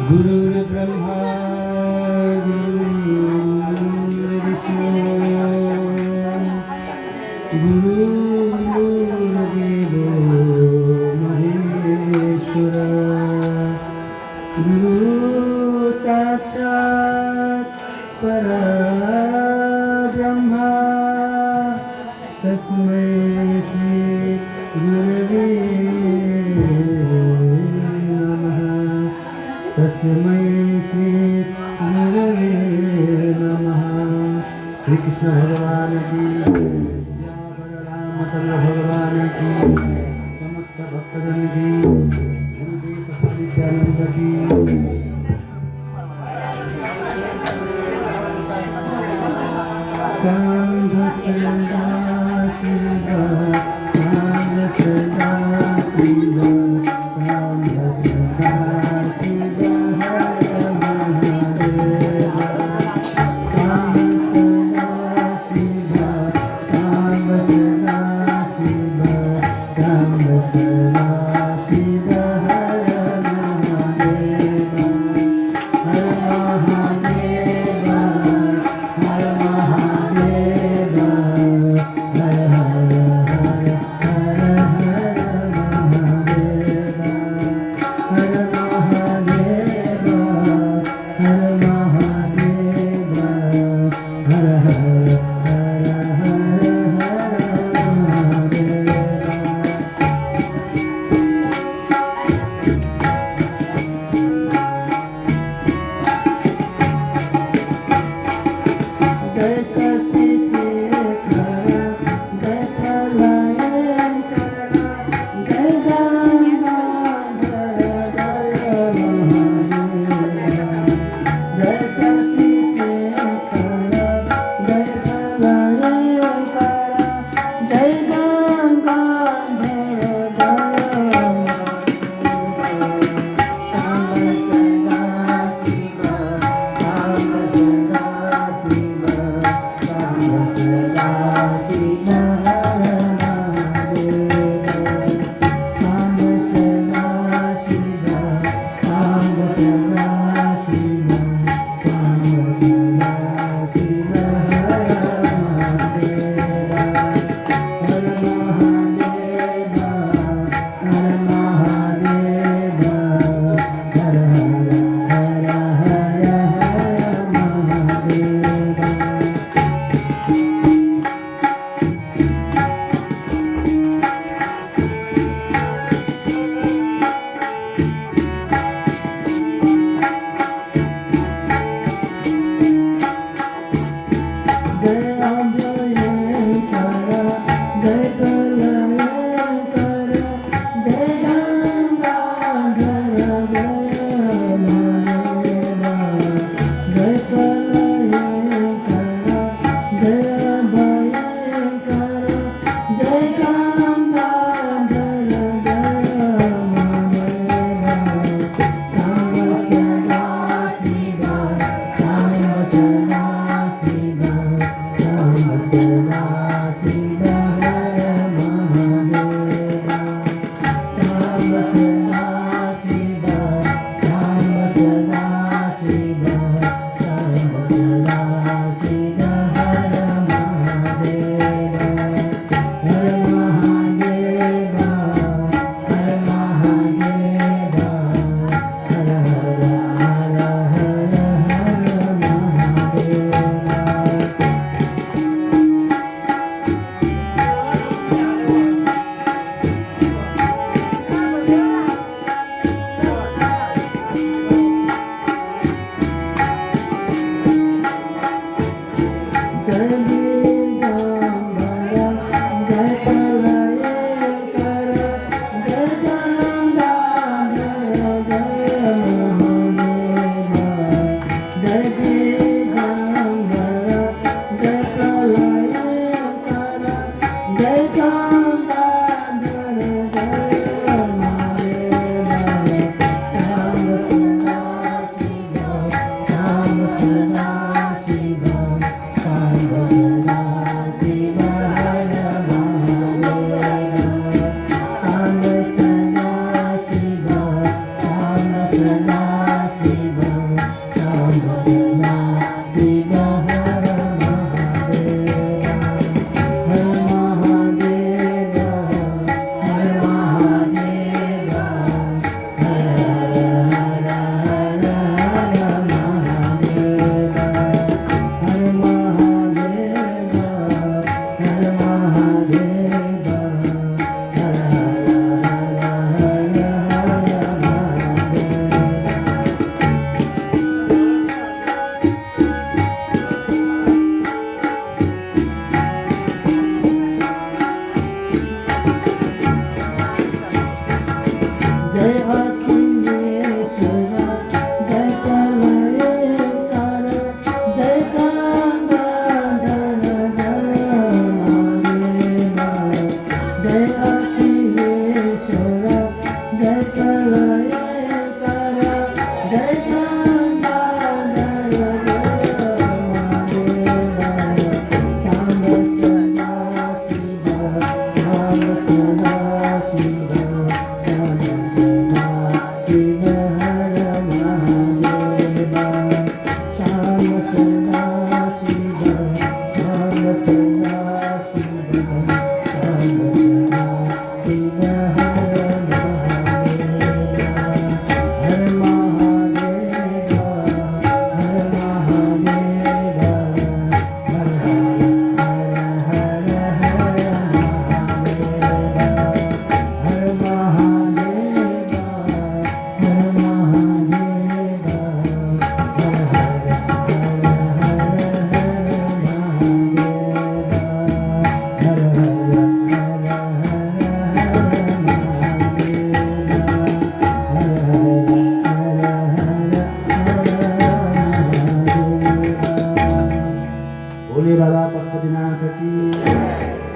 गुरुर्ब्रह्मा गुरुर्विष्णू गुरुर्देवो महेश्वर गुरु साक्षात् परब्रह्मा तस्मै श्री गुरवे नमः तस्मै श्री गुरवे नमः। श्री कृष्ण भगवान की बलरामचंद्र भगवान की समस्त भक्तगण की गुरुदेव सत्य नित्यानंद की सांग सदा शिव सांग सदा शिव सांग सदा शिव हर महादेव सांग सदा शिव सांग सदा शिव सांग सदा शिव हर महादेव हर महादेव हर महादेव हर हर हर हर हर महादेव हर महादेव हर महादेव हर हर हर हर हर महादेव। जय शशि शेखर जय प्रलयंकर जय गंगाधर जय महादेव जय शशि शेखर जय प्रलयंकर जय गंगाधर श्री बाबा पशुपतीनाथ की